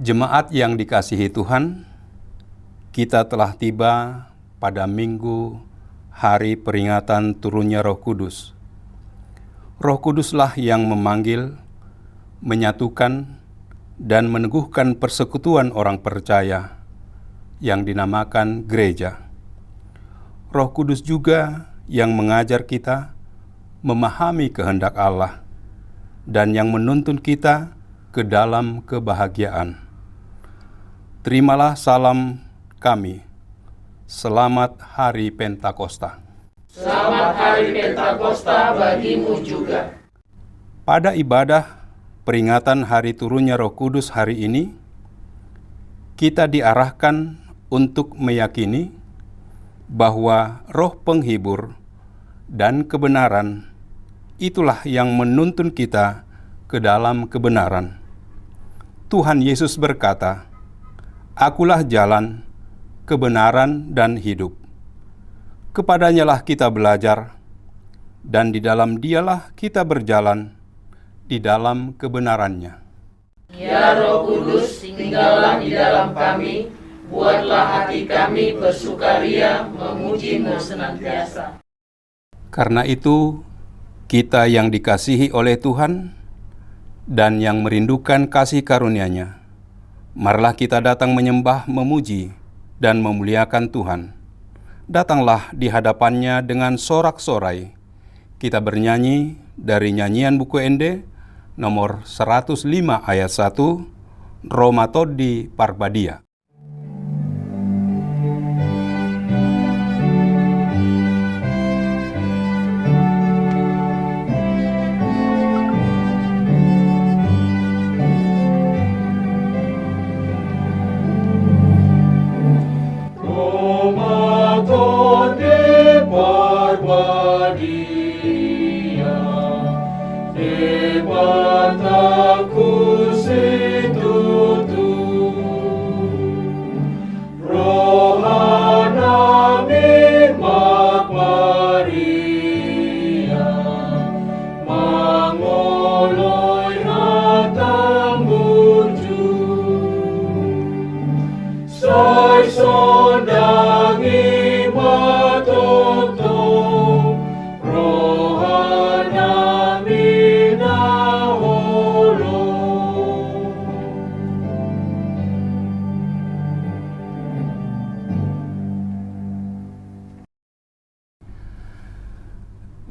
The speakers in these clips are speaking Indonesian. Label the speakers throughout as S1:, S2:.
S1: Jemaat yang dikasihi Tuhan, kita telah tiba pada Minggu hari peringatan turunnya Roh Kudus. Roh Kuduslah yang memanggil, menyatukan, dan meneguhkan persekutuan orang percaya yang dinamakan gereja. Roh Kudus juga yang mengajar kita memahami kehendak Allah dan yang menuntun kita ke dalam kebahagiaan. Terimalah salam kami. Selamat Hari Pentakosta.
S2: Selamat Hari Pentakosta bagimu juga.
S1: Pada ibadah peringatan Hari Turunnya Roh Kudus hari ini, kita diarahkan untuk meyakini bahwa Roh Penghibur dan kebenaran itulah yang menuntun kita ke dalam kebenaran. Tuhan Yesus berkata, "Akulah jalan, kebenaran, dan hidup. Kepadanyalah kita belajar, dan di dalam Dialah kita berjalan, di dalam kebenarannya."
S2: Ya Roh Kudus, tinggallah di dalam kami, buatlah hati kami bersukaria memuji-Mu senantiasa.
S1: Karena itu, kita yang dikasihi oleh Tuhan dan yang merindukan kasih karunia-Nya, marilah kita datang menyembah, memuji, dan memuliakan Tuhan. Datanglah di hadapan-Nya dengan sorak-sorai. Kita bernyanyi dari nyanyian buku Ende nomor 105 ayat 1, Roma Todi Parbadia.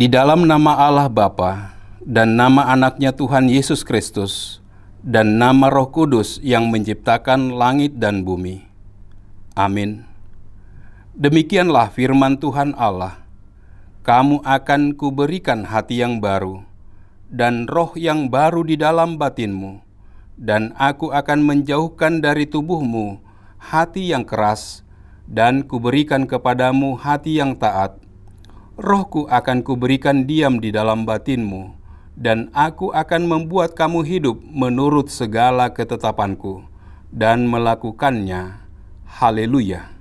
S1: Di dalam nama Allah Bapa dan nama Anaknya Tuhan Yesus Kristus dan nama Roh Kudus yang menciptakan langit dan bumi. Amin. Demikianlah firman Tuhan Allah. Kamu akan kuberikan hati yang baru dan roh yang baru di dalam batinmu, dan aku akan menjauhkan dari tubuhmu hati yang keras dan kuberikan kepadamu hati yang taat. Rohku akan kuberikan diam di dalam batinmu, dan aku akan membuat kamu hidup menurut segala ketetapanku, dan melakukannya. Haleluya.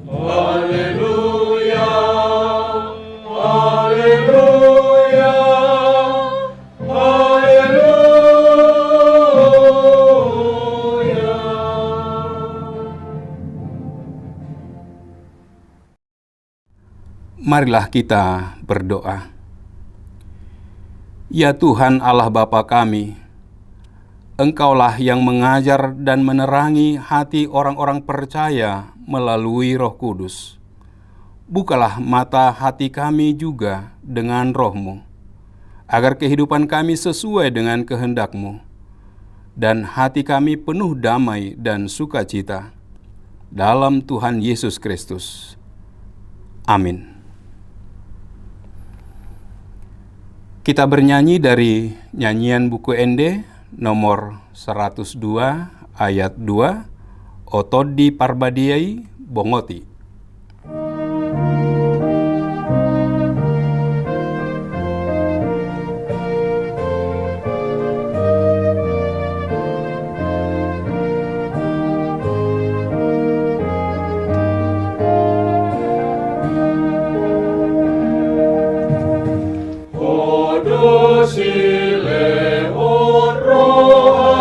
S3: Haleluya, haleluya, haleluya.
S1: Marilah kita berdoa. Ya Tuhan Allah Bapa kami, Engkaulah yang mengajar dan menerangi hati orang-orang percaya melalui Roh Kudus. Bukalah mata hati kami juga dengan Roh-Mu, agar kehidupan kami sesuai dengan kehendak-Mu, dan hati kami penuh damai dan sukacita. Dalam Tuhan Yesus Kristus. Amin. Kita bernyanyi dari nyanyian buku Ende nomor 102 ayat 2, Otodi Parbadiai Bongoti.
S3: Sile on roha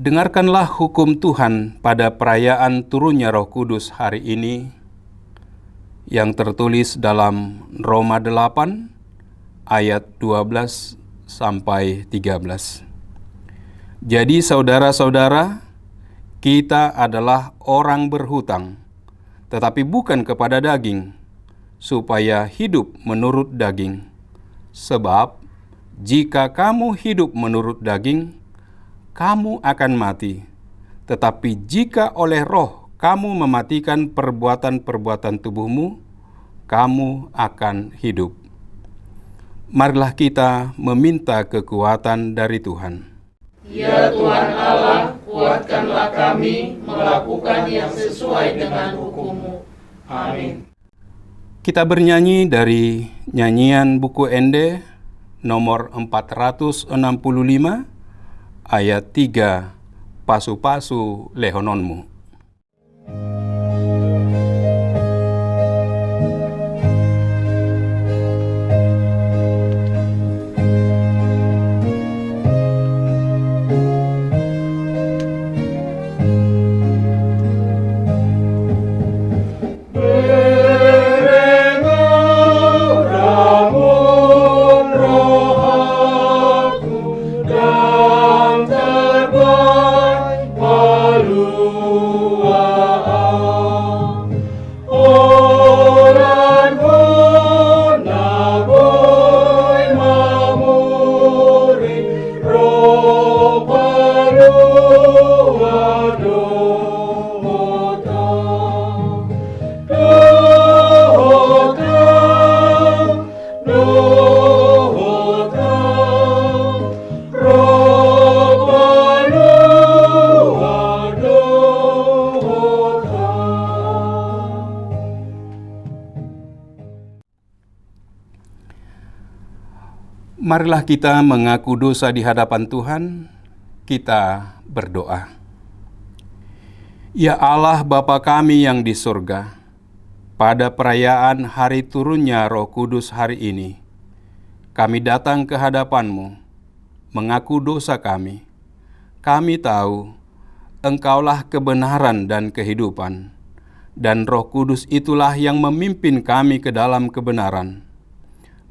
S1: Dengarkanlah hukum Tuhan pada perayaan turunnya Roh Kudus hari ini yang tertulis dalam Roma 8 ayat 12 sampai 13. Jadi saudara-saudara, kita adalah orang berhutang, tetapi bukan kepada daging, supaya hidup menurut daging. Sebab jika kamu hidup menurut daging, kamu akan mati. Tetapi jika oleh Roh kamu mematikan perbuatan-perbuatan tubuhmu, kamu akan hidup. Marilah kita meminta kekuatan dari Tuhan.
S2: Ya Tuhan Allah, kuatkanlah kami melakukan yang sesuai dengan hukum-Mu. Amin.
S1: Kita bernyanyi dari nyanyian buku Ende nomor 465 ayat 3, Pasu-pasu lehononmu. Marilah kita mengaku dosa di hadapan Tuhan, kita berdoa. Ya Allah Bapa kami yang di surga, pada perayaan hari turunnya Roh Kudus hari ini, kami datang ke hadapan-Mu, mengaku dosa kami. Kami tahu Engkaulah kebenaran dan kehidupan, dan Roh Kudus itulah yang memimpin kami ke dalam kebenaran.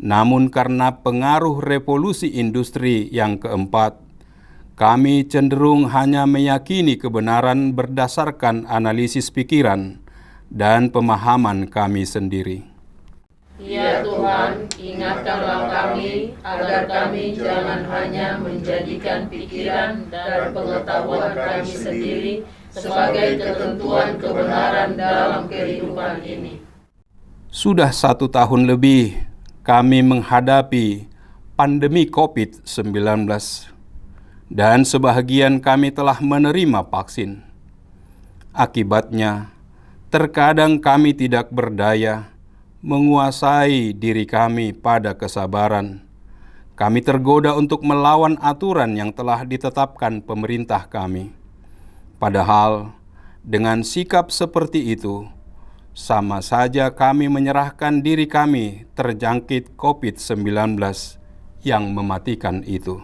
S1: Namun karena pengaruh revolusi industri yang keempat, kami cenderung hanya meyakini kebenaran berdasarkan analisis pikiran dan pemahaman kami sendiri.
S2: Ya Tuhan, ingatkanlah kami agar kami jangan hanya menjadikan pikiran dan pengetahuan kami sendiri sebagai ketentuan kebenaran dalam kehidupan ini.
S1: Sudah 1 tahun lebih kami menghadapi pandemi COVID-19 dan sebahagian kami telah menerima vaksin. Akibatnya, terkadang kami tidak berdaya menguasai diri kami pada kesabaran. Kami tergoda untuk melawan aturan yang telah ditetapkan pemerintah kami. Padahal, dengan sikap seperti itu, sama saja kami menyerahkan diri kami terjangkit COVID-19 yang mematikan itu.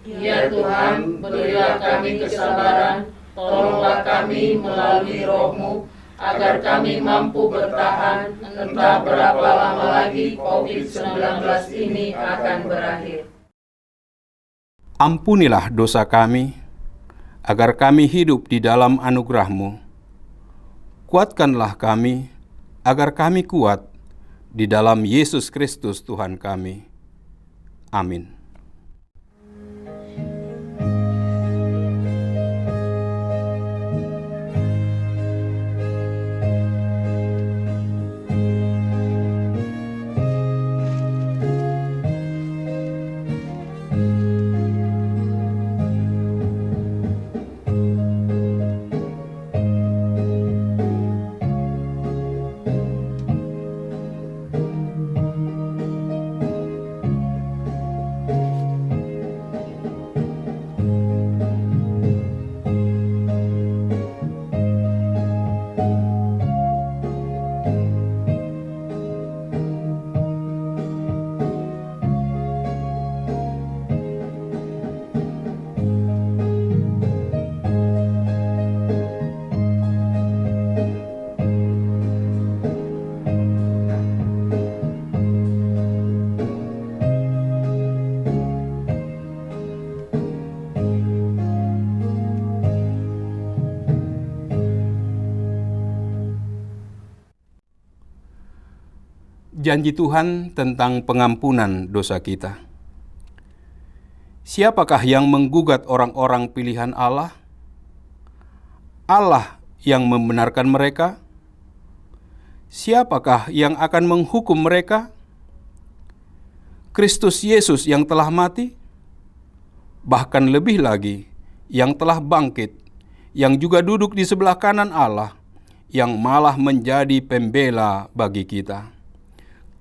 S2: Ya Tuhan, berilah kami kesabaran, tolonglah kami melalui Roh-Mu, agar kami mampu bertahan entah berapa lama lagi COVID-19 ini akan berakhir.
S1: Ampunilah dosa kami, agar kami hidup di dalam anugerah-Mu. Kuatkanlah kami, agar kami kuat di dalam Yesus Kristus Tuhan kami. Amin. janji Tuhan tentang pengampunan dosa kita. Siapakah yang menggugat orang-orang pilihan Allah? Allah yang membenarkan mereka? Siapakah yang akan menghukum mereka? Kristus Yesus yang telah mati? Bahkan lebih lagi, yang telah bangkit, yang juga duduk di sebelah kanan Allah, yang malah menjadi pembela bagi kita.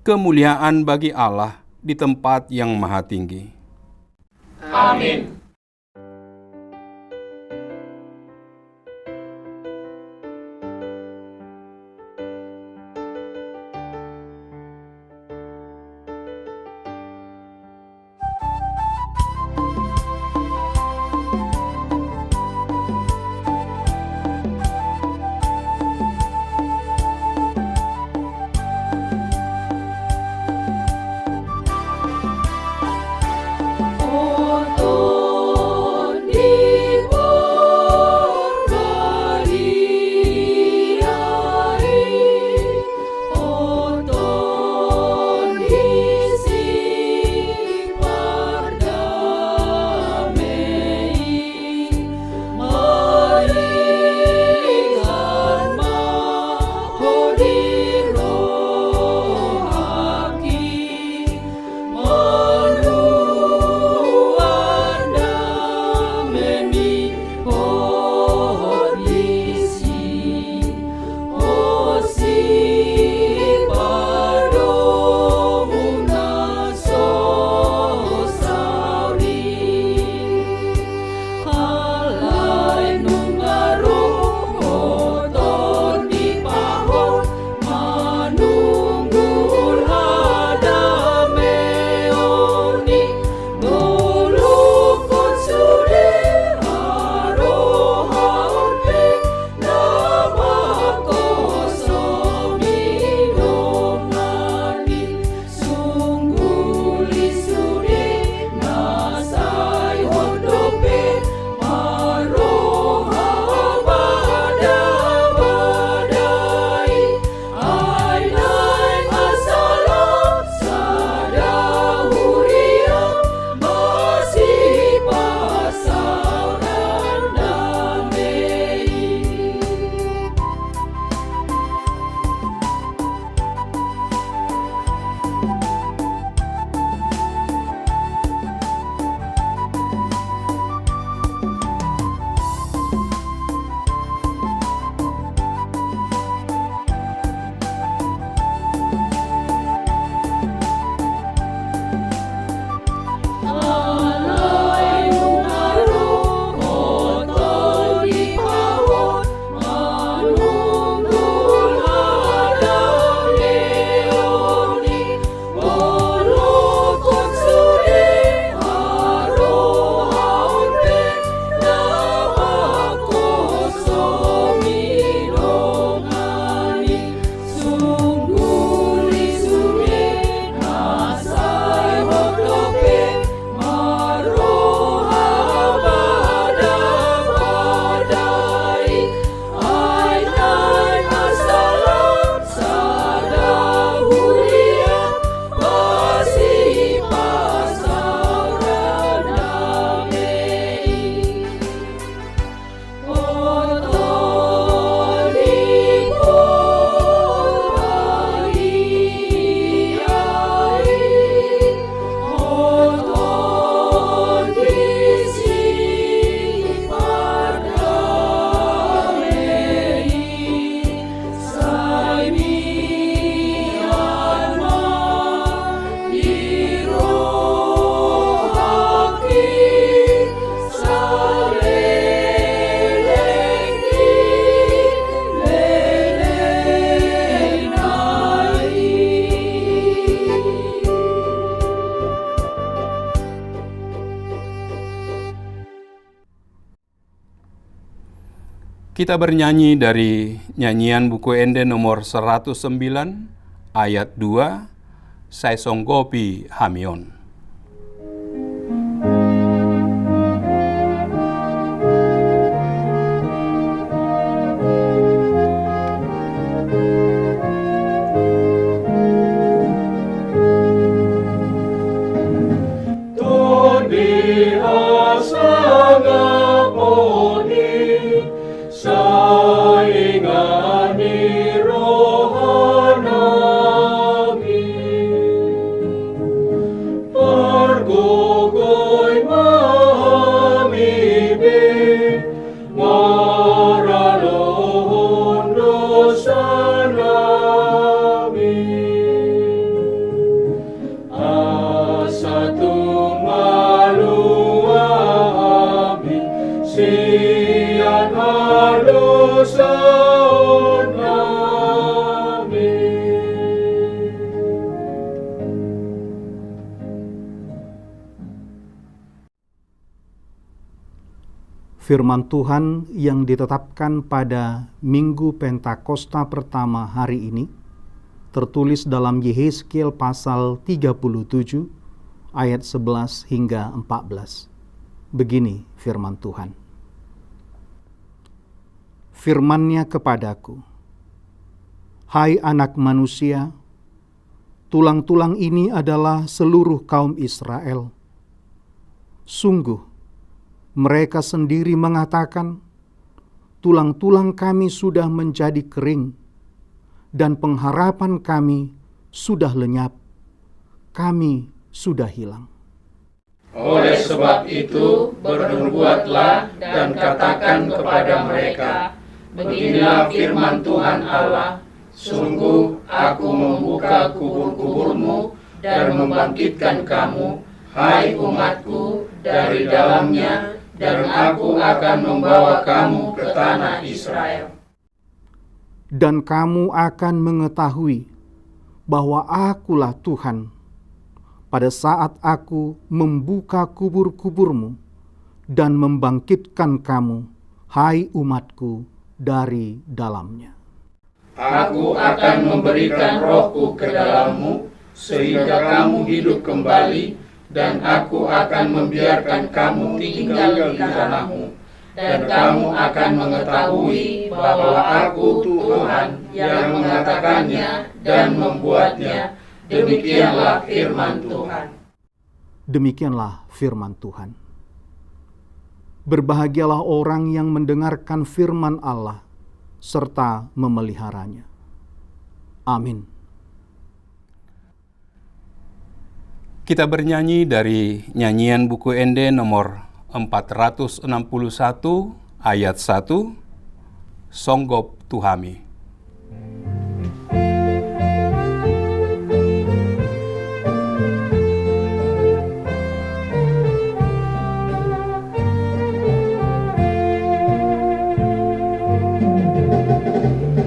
S1: Kemuliaan bagi Allah di tempat yang maha tinggi.
S2: Amin.
S1: Kita bernyanyi dari nyanyian buku Ende nomor 109 ayat 2, Saisonggopi Hamion.
S4: Firman Tuhan yang ditetapkan pada Minggu Pentakosta pertama hari ini tertulis dalam Yehezkiel pasal 37 ayat 11 hingga 14. Begini firman Tuhan. Firman-Nya kepadaku, "Hai anak manusia, tulang-tulang ini adalah seluruh kaum Israel. Sungguh, mereka sendiri mengatakan, tulang-tulang kami sudah menjadi kering, dan pengharapan kami sudah lenyap. Kami sudah hilang."
S2: Oleh sebab itu, bernubuatlah dan katakan kepada mereka, "Beginilah firman Tuhan Allah, sungguh aku membuka kubur-kuburmu dan membangkitkan kamu, hai umatku, dari dalamnya, dan aku akan membawa kamu ke tanah Israel.
S4: Dan kamu akan mengetahui bahwa Akulah Tuhan, pada saat aku membuka kubur-kuburmu dan membangkitkan kamu, hai umatku, dari dalamnya.
S2: Aku akan memberikan rohku ke dalammu, sehingga kamu hidup kembali, dan aku akan membiarkan kamu tinggal di tanahmu, dan kamu akan mengetahui bahwa aku Tuhan yang mengatakannya dan membuatnya. Demikianlah firman Tuhan."
S4: Demikianlah firman Tuhan. Berbahagialah orang yang mendengarkan firman Allah serta memeliharanya. Amin.
S1: Kita bernyanyi dari nyanyian buku Ende nomor 461 ayat 1, Songgop Tuhami.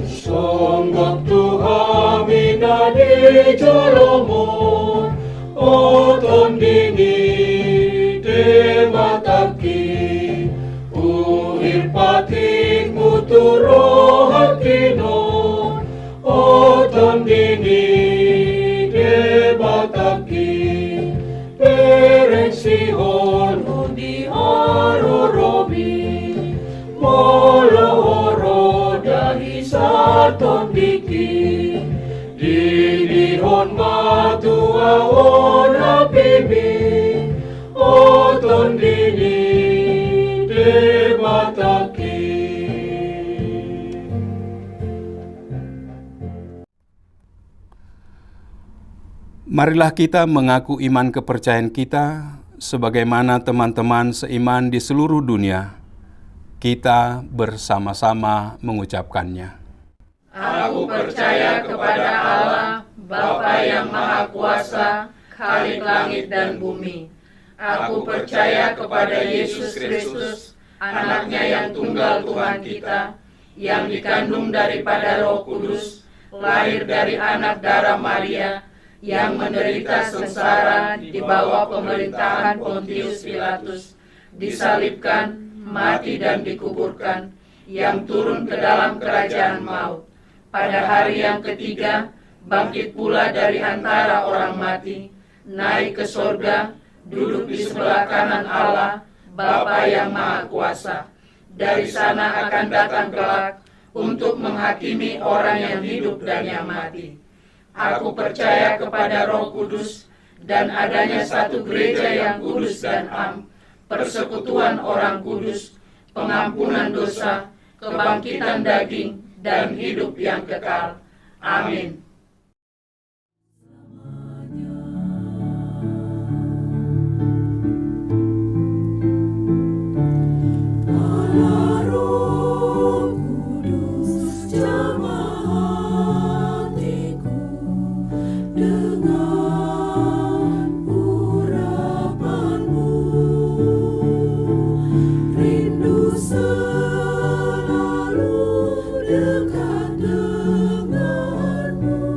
S3: Songgok Tuhami nadi jolomo, oton dini de mataki, uhir patik muturo hakino, oton dini de mataki, pereng sihon di hororobi, molo horo dahi saton diki, dihon matua ona pibi, oton dini de mataki.
S1: Marilah kita mengaku iman kepercayaan kita sebagaimana teman-teman seiman di seluruh dunia. Kita bersama-sama mengucapkannya.
S2: Aku percaya kepada Allah, Bapa yang Maha Kuasa, Khalik langit dan bumi. Aku percaya kepada Yesus Kristus, Anaknya yang tunggal Tuhan kita, yang dikandung daripada Roh Kudus, lahir dari anak darah Maria, yang menderita sengsara di bawah pemerintahan Pontius Pilatus, disalibkan, mati dan dikuburkan, yang turun ke dalam kerajaan maut. Pada hari yang ketiga, bangkit pula dari antara orang mati, naik ke sorga, duduk di sebelah kanan Allah, Bapa yang Maha Kuasa. Dari sana akan datang kelak untuk menghakimi orang yang hidup dan yang mati. Aku percaya kepada Roh Kudus dan adanya satu gereja yang kudus dan am, persekutuan orang kudus, pengampunan dosa, kebangkitan daging, dan hidup yang kekal. Amin.
S3: Dekat denganmu.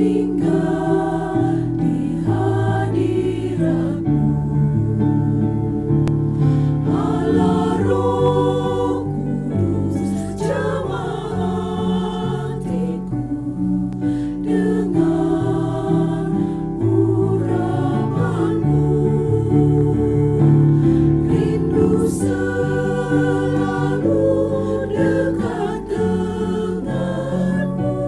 S3: tinggal di hadirat-Mu. Allah Roh Kudus, jamah hatiku dengan urapan-Mu. Rindu selalu dekat denganmu,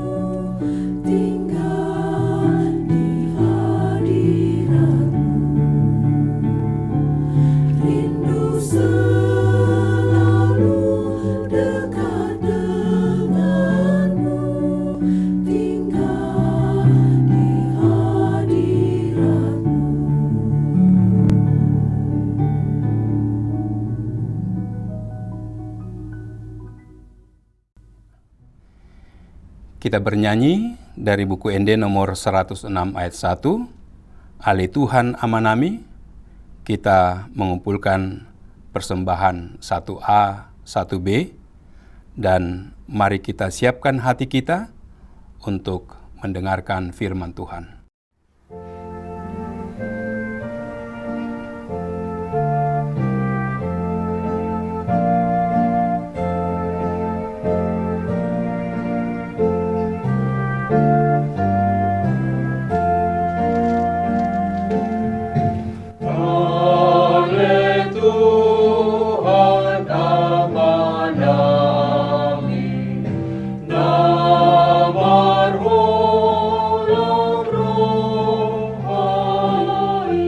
S3: tinggal di hadirat-Mu. Rindu selalu dekat denganmu, tinggal di hadirat-Mu.
S1: Kita bernyanyi dari buku ND nomor 106 ayat 1, Ali Tuhan Amanami. Kita mengumpulkan persembahan 1A, 1B, dan mari kita siapkan hati kita untuk mendengarkan firman Tuhan.
S3: Oleh Tuhan amanami, damar holong rohai,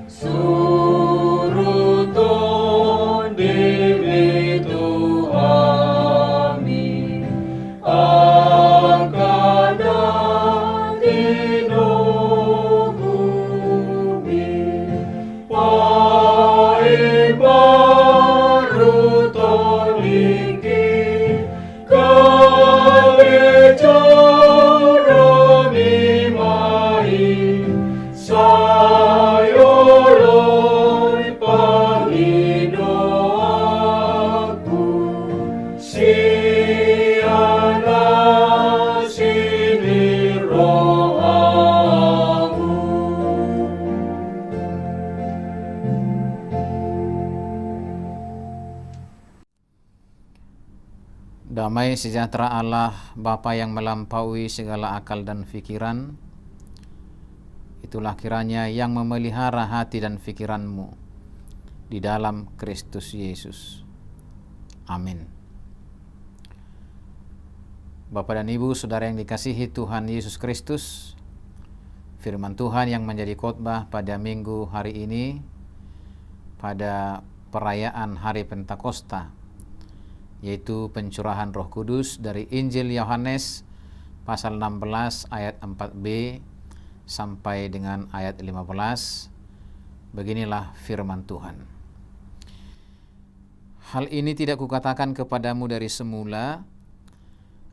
S3: suruton diri Tuhami, akan dino bumi. Pai baru toliki kale coro mimai, sayoloi pangino aku, siana sini rohamu.
S5: Damai sejahtera Allah, Bapa yang melampaui segala akal dan fikiran, itulah kiranya yang memelihara hati dan fikiranmu di dalam Kristus Yesus. Amin. Bapak dan Ibu, saudara yang dikasihi Tuhan Yesus Kristus, firman Tuhan yang menjadi khotbah pada minggu hari ini, pada perayaan Hari Pentakosta, yaitu pencurahan Roh Kudus dari Injil Yohanes pasal 16 ayat 4b sampai dengan ayat 15. Beginilah firman Tuhan. Hal ini tidak kukatakan kepadamu dari semula,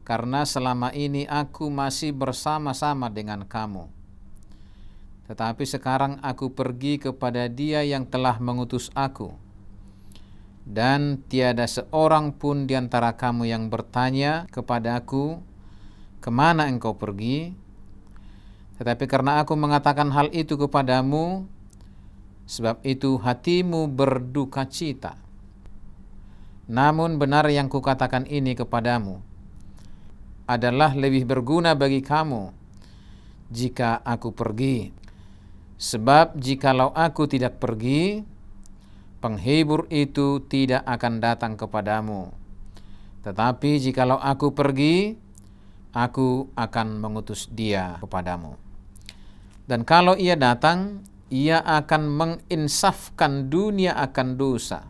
S5: karena selama ini aku masih bersama-sama dengan kamu. Tetapi sekarang aku pergi kepada Dia yang telah mengutus aku, dan tiada seorang pun di antara kamu yang bertanya kepadaku, kemana engkau pergi? Tetapi karena aku mengatakan hal itu kepadamu, sebab itu hatimu berduka cita. Namun benar yang kukatakan ini kepadamu, adalah lebih berguna bagi kamu jika aku pergi. Sebab jikalau aku tidak pergi, penghibur itu tidak akan datang kepadamu. Tetapi jikalau aku pergi, aku akan mengutus Dia kepadamu. Dan kalau Ia datang, Ia akan menginsafkan dunia akan dosa,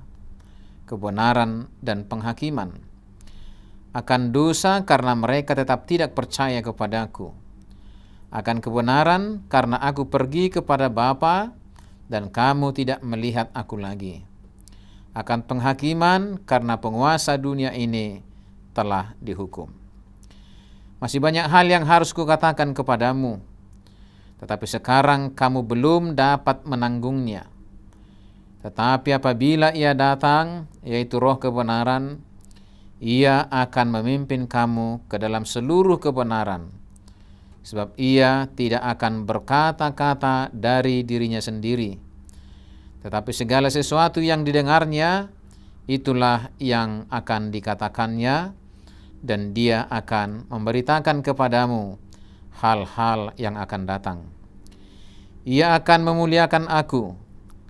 S5: kebenaran, dan penghakiman. Akan dosa karena mereka tetap tidak percaya kepadaku. Akan kebenaran karena aku pergi kepada Bapa, dan kamu tidak melihat aku lagi. Akan penghakiman karena penguasa dunia ini telah dihukum. Masih banyak hal yang harus kukatakan kepadamu, tetapi sekarang kamu belum dapat menanggungnya. Tetapi apabila Ia datang, yaitu Roh kebenaran, Ia akan memimpin kamu ke dalam seluruh kebenaran, sebab ia tidak akan berkata-kata dari dirinya sendiri, tetapi segala sesuatu yang didengarnya, itulah yang akan dikatakannya, dan dia akan memberitakan kepadamu hal-hal yang akan datang. Ia akan memuliakan aku,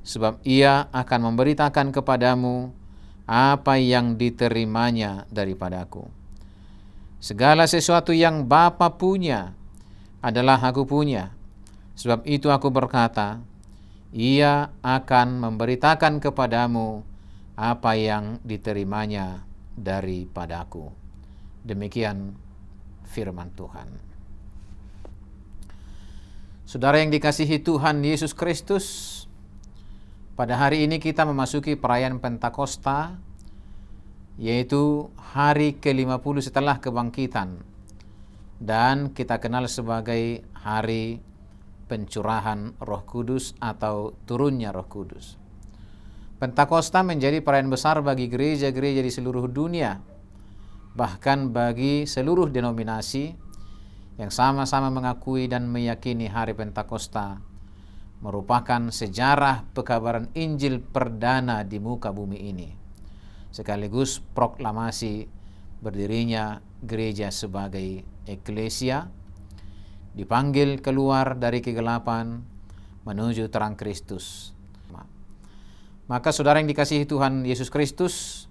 S5: sebab ia akan memberitakan kepadamu apa yang diterimanya daripadaku. Segala sesuatu yang Bapa punya adalah aku punya. Sebab itu aku berkata, ia akan memberitakan kepadamu apa yang diterimanya daripadaku. Demikian firman Tuhan. Saudara yang dikasihi Tuhan Yesus Kristus, pada hari ini kita memasuki perayaan Pentakosta, yaitu hari ke-50 setelah kebangkitan, dan kita kenal sebagai hari pencurahan Roh Kudus atau turunnya Roh Kudus. Pentakosta menjadi perayaan besar bagi gereja-gereja di seluruh dunia, bahkan bagi seluruh denominasi yang sama-sama mengakui dan meyakini hari Pentakosta merupakan sejarah pekabaran Injil perdana di muka bumi ini, sekaligus proklamasi berdirinya gereja sebagai eklesia, dipanggil keluar dari kegelapan menuju terang Kristus. Maka saudara yang dikasihi Tuhan Yesus Kristus,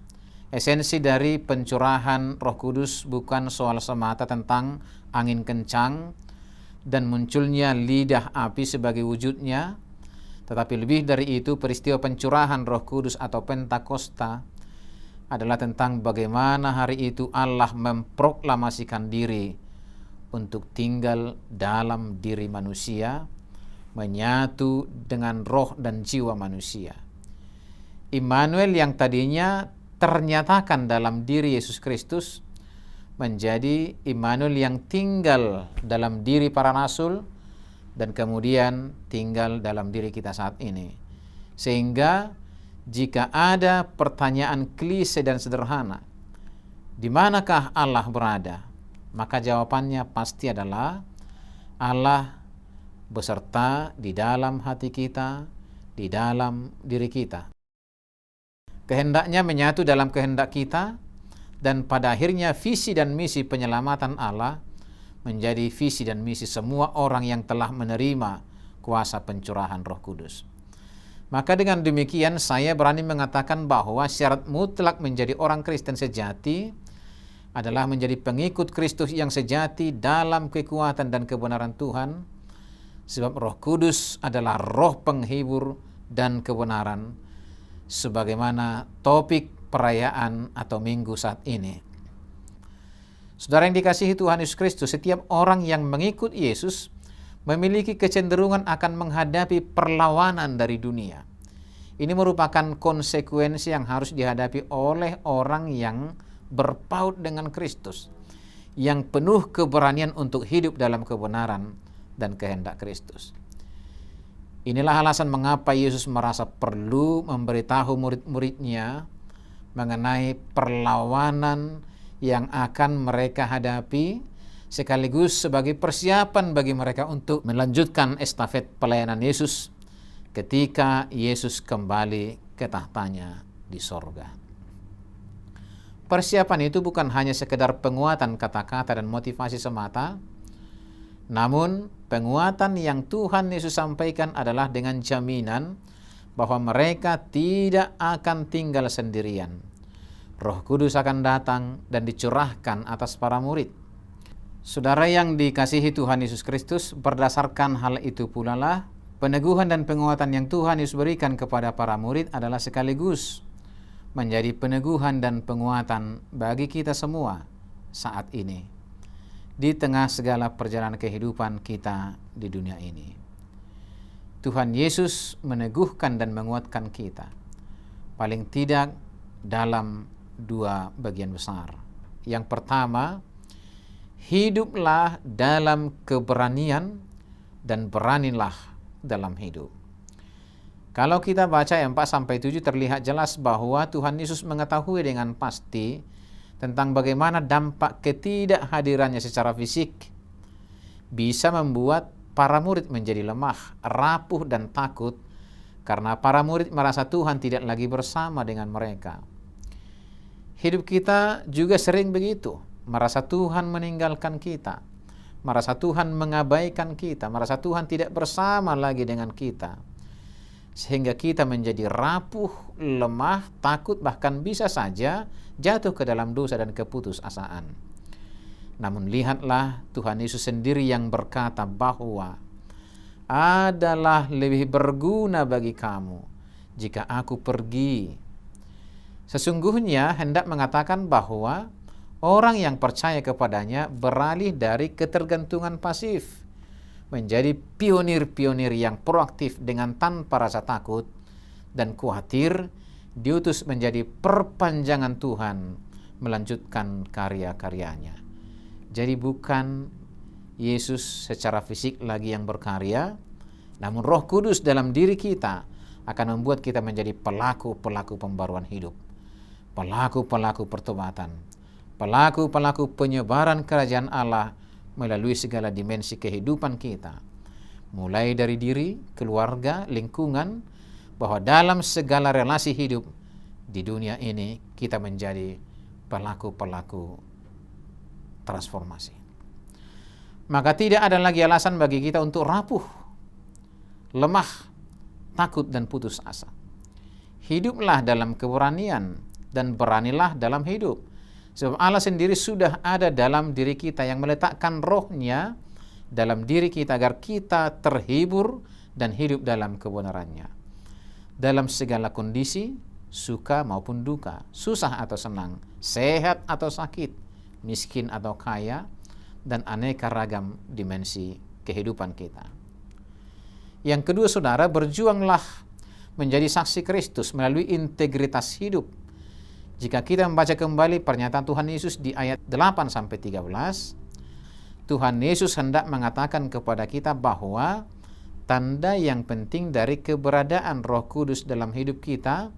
S5: esensi dari pencurahan Roh Kudus bukan soal semata tentang angin kencang dan munculnya lidah api sebagai wujudnya, tetapi lebih dari itu, peristiwa pencurahan Roh Kudus atau Pentakosta adalah tentang bagaimana hari itu Allah memproklamasikan diri untuk tinggal dalam diri manusia, menyatu dengan roh dan jiwa manusia. Immanuel yang tadinya ternyatakan dalam diri Yesus Kristus menjadi Immanuel yang tinggal dalam diri para rasul dan kemudian tinggal dalam diri kita saat ini. Sehingga jika ada pertanyaan klise dan sederhana, di manakah Allah berada? Maka jawabannya pasti adalah Allah beserta di dalam hati kita, di dalam diri kita. Kehendaknya menyatu dalam kehendak kita, dan pada akhirnya visi dan misi penyelamatan Allah menjadi visi dan misi semua orang yang telah menerima kuasa pencurahan Roh Kudus. Maka dengan demikian saya berani mengatakan bahwa syarat mutlak menjadi orang Kristen sejati adalah menjadi pengikut Kristus yang sejati dalam kekuatan dan kebenaran Tuhan, sebab Roh Kudus adalah roh penghibur dan kebenaran, sebagaimana topik perayaan atau minggu saat ini. Saudara yang dikasihi Tuhan Yesus Kristus, setiap orang yang mengikut Yesus memiliki kecenderungan akan menghadapi perlawanan dari dunia. Ini merupakan konsekuensi yang harus dihadapi oleh orang yang berpaut dengan Kristus, yang penuh keberanian untuk hidup dalam kebenaran dan kehendak Kristus. Inilah alasan mengapa Yesus merasa perlu memberitahu murid-muridnya mengenai perlawanan yang akan mereka hadapi, sekaligus sebagai persiapan bagi mereka untuk melanjutkan estafet pelayanan Yesus ketika Yesus kembali ke tahtanya di sorga. Persiapan itu bukan hanya sekedar penguatan kata-kata dan motivasi semata, namun penguatan yang Tuhan Yesus sampaikan adalah dengan jaminan bahwa mereka tidak akan tinggal sendirian. Roh Kudus akan datang dan dicurahkan atas para murid. Saudara yang dikasihi Tuhan Yesus Kristus, berdasarkan hal itu pula lah, peneguhan dan penguatan yang Tuhan Yesus berikan kepada para murid adalah sekaligus menjadi peneguhan dan penguatan bagi kita semua saat ini, di tengah segala perjalanan kehidupan kita di dunia ini. Tuhan Yesus meneguhkan dan menguatkan kita, paling tidak dalam dua bagian besar. Yang pertama, hiduplah dalam keberanian dan beranilah dalam hidup. Kalau kita baca 4-7 terlihat jelas bahwa Tuhan Yesus mengetahui dengan pasti tentang bagaimana dampak ketidakhadirannya secara fisik bisa membuat para murid menjadi lemah, rapuh dan takut karena para murid merasa Tuhan tidak lagi bersama dengan mereka. Hidup kita juga sering begitu, merasa Tuhan meninggalkan kita, merasa Tuhan mengabaikan kita, merasa Tuhan tidak bersama lagi dengan kita. Sehingga kita menjadi rapuh, lemah, takut, bahkan bisa saja jatuh ke dalam dosa dan keputusasaan. Namun lihatlah, Tuhan Yesus sendiri yang berkata bahwa adalah lebih berguna bagi kamu jika aku pergi. Sesungguhnya hendak mengatakan bahwa orang yang percaya kepadanya beralih dari ketergantungan pasif menjadi pionir-pionir yang proaktif dengan tanpa rasa takut dan khawatir, diutus menjadi perpanjangan Tuhan melanjutkan karya-karyanya. Jadi bukan Yesus secara fisik lagi yang berkarya, namun Roh Kudus dalam diri kita akan membuat kita menjadi pelaku-pelaku pembaruan hidup, pelaku-pelaku pertobatan, pelaku-pelaku penyebaran kerajaan Allah melalui segala dimensi kehidupan kita, mulai dari diri, keluarga, lingkungan, bahwa dalam segala relasi hidup di dunia ini kita menjadi pelaku-pelaku transformasi. Maka tidak ada lagi alasan bagi kita untuk rapuh, lemah, takut dan putus asa. Hiduplah dalam keberanian dan beranilah dalam hidup. Sebab Allah sendiri sudah ada dalam diri kita yang meletakkan rohnya dalam diri kita agar kita terhibur dan hidup dalam kebenarannya. Dalam segala kondisi, suka maupun duka, susah atau senang, sehat atau sakit, miskin atau kaya, dan aneka ragam dimensi kehidupan kita. Yang kedua, saudara, berjuanglah menjadi saksi Kristus melalui integritas hidup. Jika kita membaca kembali pernyataan Tuhan Yesus di ayat 8-13, Tuhan Yesus hendak mengatakan kepada kita bahwa tanda yang penting dari keberadaan Roh Kudus dalam hidup kita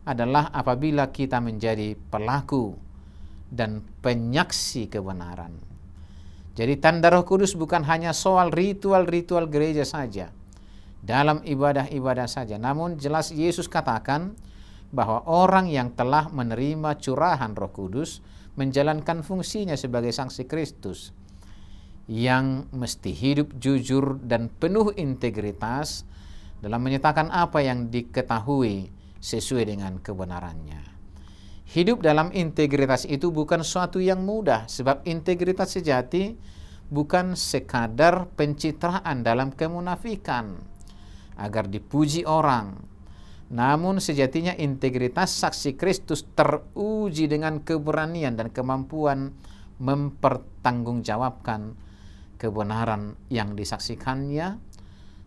S5: adalah apabila kita menjadi pelaku dan penyaksi kebenaran. Jadi tanda Roh Kudus bukan hanya soal ritual-ritual gereja saja, dalam ibadah-ibadah saja. Namun jelas Yesus katakan bahwa orang yang telah menerima curahan Roh Kudus menjalankan fungsinya sebagai saksi Kristus yang mesti hidup jujur dan penuh integritas dalam menyatakan apa yang diketahui sesuai dengan kebenarannya. Hidup dalam integritas itu bukan suatu yang mudah, sebab integritas sejati bukan sekadar pencitraan dalam kemunafikan agar dipuji orang. Namun sejatinya integritas saksi Kristus teruji dengan keberanian dan kemampuan mempertanggungjawabkan kebenaran yang disaksikannya,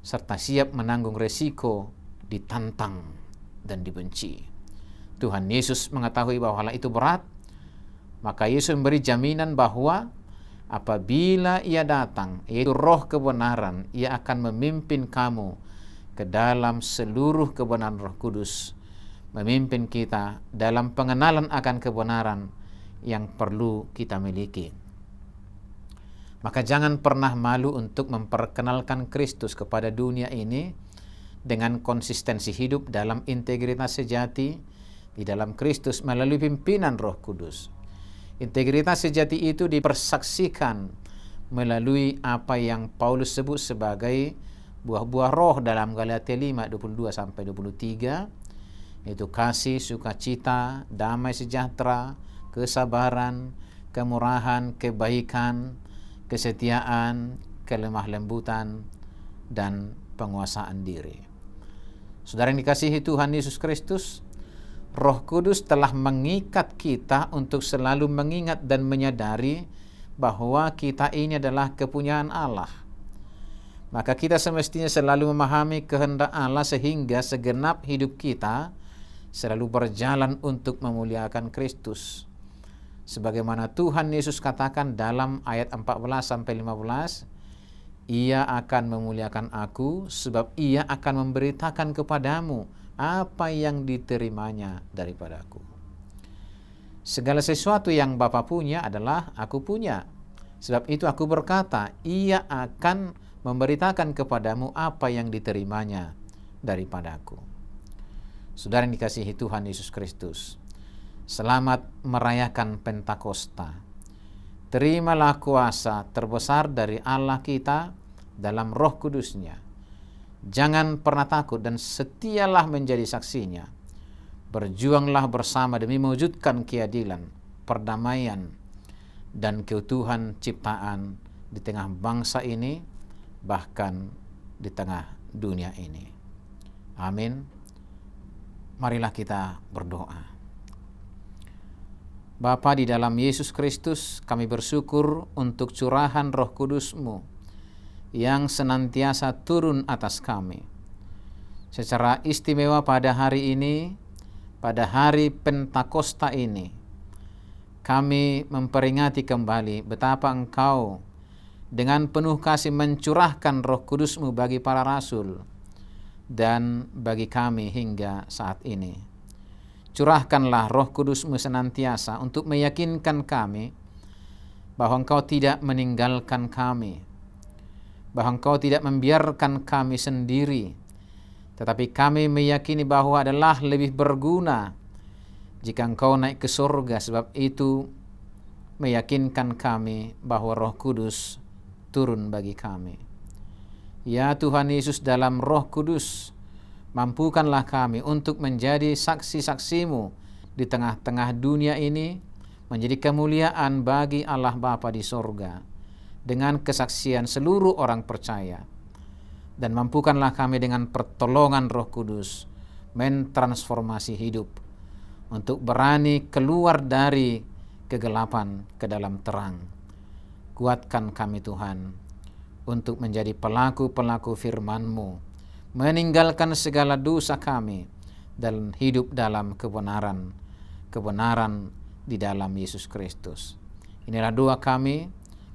S5: serta siap menanggung resiko ditantang dan dibenci. Tuhan Yesus mengetahui bahwa hal itu berat, maka Yesus memberi jaminan bahwa apabila Ia datang, yaitu Roh kebenaran, Ia akan memimpin kamu ke dalam seluruh kebenaran Roh Kudus, memimpin kita dalam pengenalan akan kebenaran yang perlu kita miliki. Maka jangan pernah malu untuk memperkenalkan Kristus kepada dunia ini dengan konsistensi hidup dalam integritas sejati di dalam Kristus melalui pimpinan Roh Kudus. Integritas sejati itu dipersaksikan melalui apa yang Paulus sebut sebagai buah-buah roh dalam Galatia 5:22-23, yaitu kasih, sukacita, damai sejahtera, kesabaran, kemurahan, kebaikan, kesetiaan, kelemah lembutan, dan penguasaan diri. Saudara yang dikasihi Tuhan Yesus Kristus, Roh Kudus telah mengikat kita untuk selalu mengingat dan menyadari bahwa kita ini adalah kepunyaan Allah. Maka kita semestinya selalu memahami kehendak Allah sehingga segenap hidup kita selalu berjalan untuk memuliakan Kristus. Sebagaimana Tuhan Yesus katakan dalam ayat 14-15, Ia akan memuliakan aku sebab Ia akan memberitakan kepadamu apa yang diterimanya daripadaku. Segala sesuatu yang Bapa punya adalah aku punya. Sebab itu aku berkata, ia akan memberitakan kepadamu apa yang diterimanya daripadaku. Saudara yang dikasihi Tuhan Yesus Kristus, selamat merayakan Pentakosta. Terimalah kuasa terbesar dari Allah kita dalam Roh Kudus-Nya. Jangan pernah takut dan setialah menjadi saksinya. Berjuanglah bersama demi mewujudkan keadilan, perdamaian, dan keutuhan ciptaan di tengah bangsa ini, bahkan di tengah dunia ini. Amin. Marilah kita berdoa. Bapa di dalam Yesus Kristus, kami bersyukur untuk curahan Roh Kudus-Mu yang senantiasa turun atas kami. Secara istimewa pada hari ini, pada hari Pentakosta ini, kami memperingati kembali betapa Engkau dengan penuh kasih mencurahkan Roh Kudus-Mu bagi para rasul dan bagi kami hingga saat ini. Curahkanlah Roh Kudus-Mu senantiasa untuk meyakinkan kami bahwa Engkau tidak meninggalkan kami, bahwa Engkau tidak membiarkan kami sendiri, tetapi kami meyakini bahwa adalah lebih berguna jika Engkau naik ke surga. Sebab itu meyakinkan kami bahwa Roh Kudus turun bagi kami. Ya Tuhan Yesus, dalam Roh Kudus mampukanlah kami untuk menjadi saksi-saksi-Mu di tengah-tengah dunia ini, menjadi kemuliaan bagi Allah Bapa di surga dengan kesaksian seluruh orang percaya. Dan mampukanlah kami dengan pertolongan Roh Kudus mentransformasi hidup untuk berani keluar dari kegelapan ke dalam terang. Kuatkan kami Tuhan untuk menjadi pelaku-pelaku firman-Mu, meninggalkan segala dosa kami dan hidup dalam kebenaran di dalam Yesus Kristus. Inilah doa kami,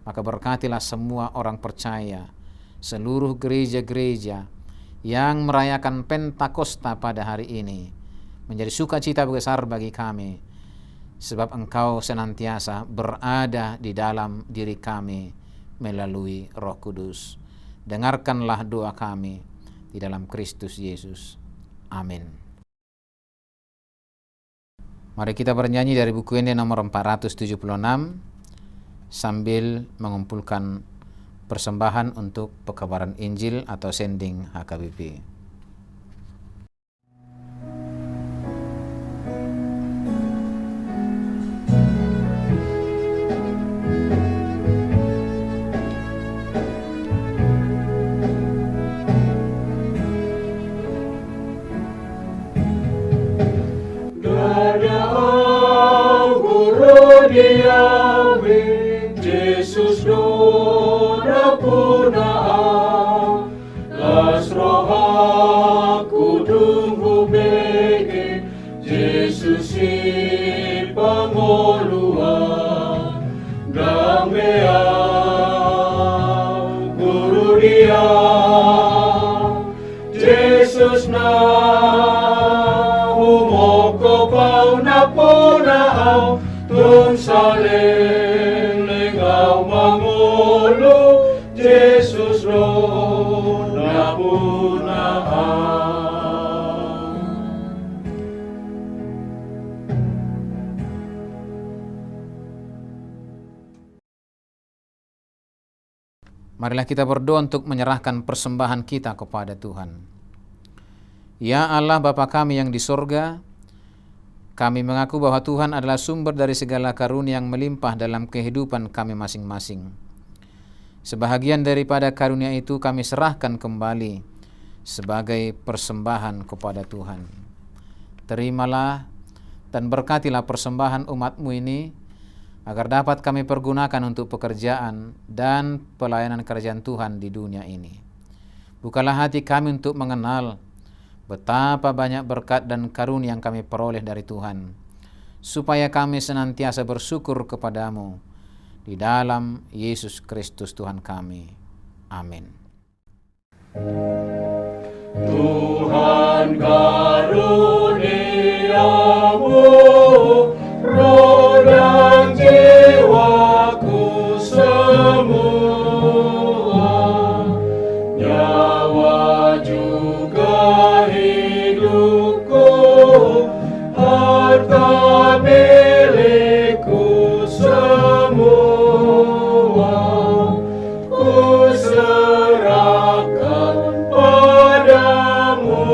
S5: maka berkatilah semua orang percaya, seluruh gereja-gereja yang merayakan Pentakosta pada hari ini, menjadi sukacita besar bagi kami, sebab Engkau senantiasa berada di dalam diri kami melalui Roh Kudus. Dengarkanlah doa kami di dalam Kristus Yesus. Amin. Mari kita bernyanyi dari buku ini nomor 476 sambil mengumpulkan persembahan untuk pekabaran Injil atau sending HKBP.
S3: Jesus dona punaa las roha kudung bege Jesus si pangolua damea guru dia Jesus na humoko pau na punaa tung saleng lengau mangolo Jesus ro na punaan.
S5: Marilah kita berdoa untuk menyerahkan persembahan kita kepada Tuhan. Ya Allah Bapa kami yang di surga, kami mengaku bahwa Tuhan adalah sumber dari segala karunia yang melimpah dalam kehidupan kami masing-masing. Sebahagian daripada karunia itu kami serahkan kembali sebagai persembahan kepada Tuhan. Terimalah dan berkatilah persembahan umat-Mu ini, agar dapat kami pergunakan untuk pekerjaan dan pelayanan kerajaan Tuhan di dunia ini. Bukalah hati kami untuk mengenal betapa banyak berkat dan karunia yang kami peroleh dari Tuhan, supaya kami senantiasa bersyukur kepadamu di dalam Yesus Kristus Tuhan kami. Amin.
S3: Tuhan karuniamu roh dan jiwaku serahkan padamu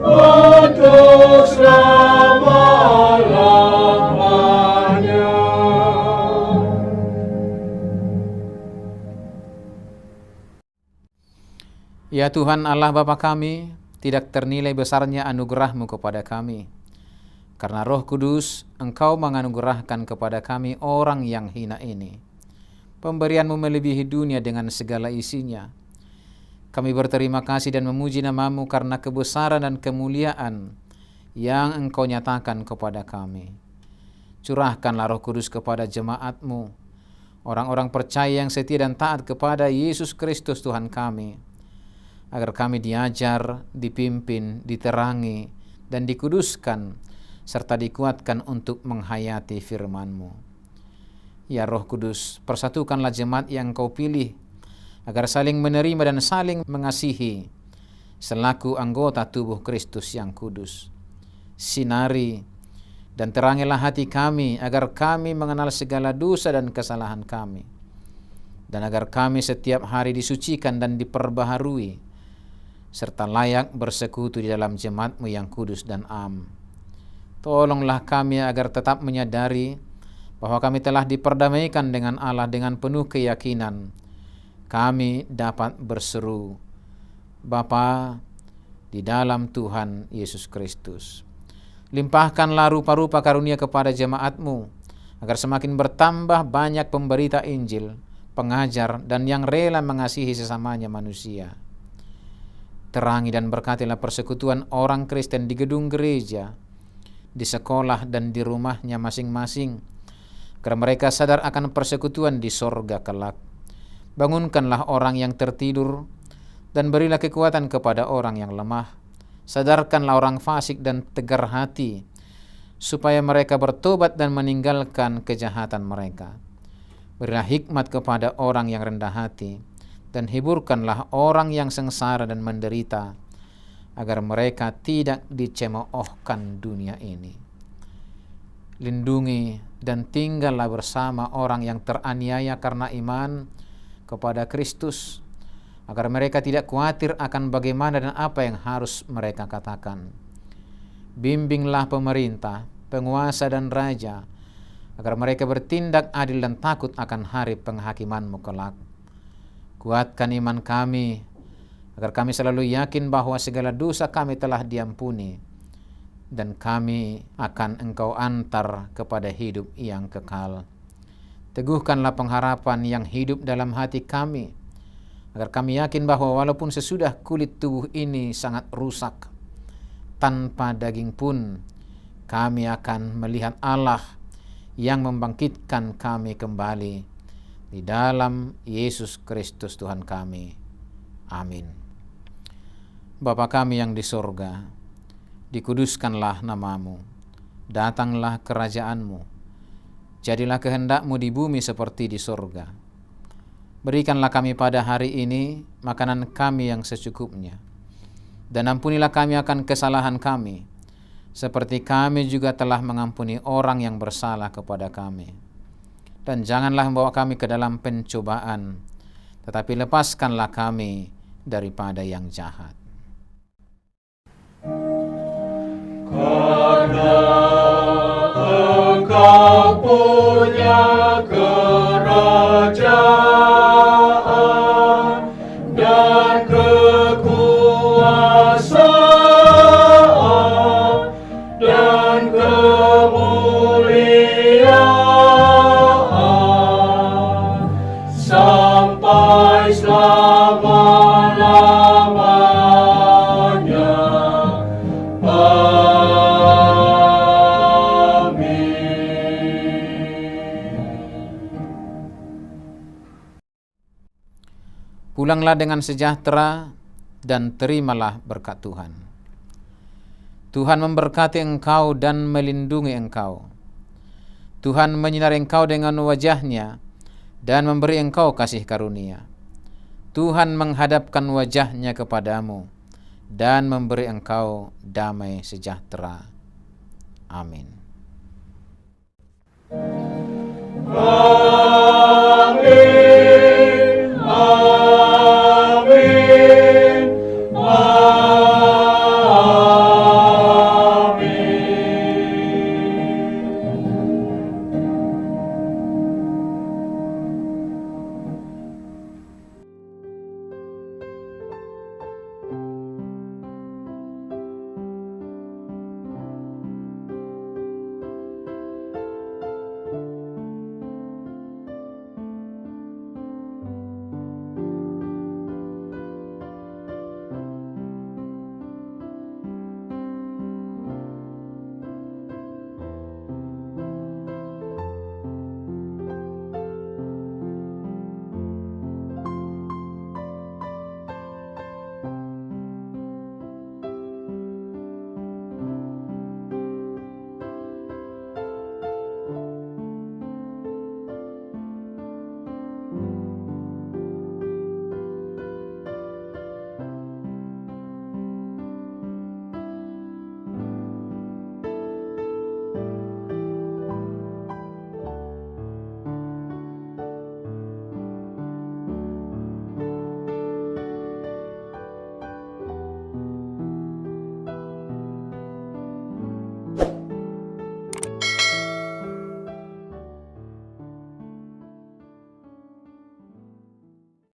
S3: untuk selama-lamanya.
S5: Ya Tuhan Allah Bapa kami, tidak ternilai besarnya anugerah-Mu kepada kami. Karena Roh Kudus, Engkau menganugerahkan kepada kami orang yang hina ini. Pemberian-Mu melebihi dunia dengan segala isinya. Kami berterima kasih dan memuji nama-Mu karena kebesaran dan kemuliaan yang Engkau nyatakan kepada kami. Curahkanlah Roh Kudus kepada jemaat-Mu, orang-orang percaya yang setia dan taat kepada Yesus Kristus Tuhan kami, agar kami diajar, dipimpin, diterangi, dan dikuduskan, serta dikuatkan untuk menghayati firman-Mu. Ya Roh Kudus, persatukanlah jemaat yang Engkau pilih, agar saling menerima dan saling mengasihi, selaku anggota tubuh Kristus yang kudus. Sinari dan terangilah hati kami, agar kami mengenal segala dosa dan kesalahan kami, dan agar kami setiap hari disucikan dan diperbaharui, serta layak bersekutu di dalam jemaat-Mu yang kudus dan am. Tolonglah kami agar tetap menyadari bahwa kami telah diperdamaikan dengan Allah dengan penuh keyakinan. Kami dapat berseru, Bapa, di dalam Tuhan Yesus Kristus. Limpahkanlah rupa-rupa karunia kepada jemaat-Mu, agar semakin bertambah banyak pemberita Injil, pengajar, dan yang rela mengasihi sesamanya manusia. Terangi dan berkatilah persekutuan orang Kristen di gedung gereja, di sekolah dan di rumahnya masing-masing, agar mereka sadar akan persekutuan di sorga kelak. Bangunkanlah orang yang tertidur, dan berilah kekuatan kepada orang yang lemah. Sadarkanlah orang fasik dan tegar hati, supaya mereka bertobat dan meninggalkan kejahatan mereka. Berilah hikmat kepada orang yang rendah hati, dan hiburkanlah orang yang sengsara dan menderita, agar mereka tidak dicemoohkan dunia ini. Lindungi dan tinggallah bersama orang yang teraniaya karena iman kepada Kristus, agar mereka tidak khawatir akan bagaimana dan apa yang harus mereka katakan. Bimbinglah pemerintah, penguasa dan raja, agar mereka bertindak adil dan takut akan hari penghakiman-Mu kelak. Kuatkan iman kami, agar kami selalu yakin bahwa segala dosa kami telah diampuni, dan kami akan Engkau antar kepada hidup yang kekal. Teguhkanlah pengharapan yang hidup dalam hati kami, agar kami yakin bahwa walaupun sesudah kulit tubuh ini sangat rusak, tanpa daging pun kami akan melihat Allah yang membangkitkan kami kembali di dalam Yesus Kristus Tuhan kami. Amin. Bapa kami yang di sorga, dikuduskanlah nama-Mu, datanglah kerajaan-Mu, jadilah kehendak-Mu di bumi seperti di sorga. Berikanlah kami pada hari ini makanan kami yang secukupnya, dan ampunilah kami akan kesalahan kami, seperti kami juga telah mengampuni orang yang bersalah kepada kami. Dan janganlah membawa kami ke dalam pencobaan, tetapi lepaskanlah kami daripada yang jahat.
S3: Karena Engkau punya kerajaan dan kekuasaan dan kemuliaan sampai selama-lamanya.
S5: Pulanglah dengan sejahtera dan terimalah berkat Tuhan. Tuhan memberkati engkau dan melindungi engkau. Tuhan menyinari engkau dengan wajah-Nya dan memberi engkau kasih karunia. Tuhan menghadapkan wajah-Nya kepadamu dan memberi engkau damai sejahtera. Amin.
S3: Amin.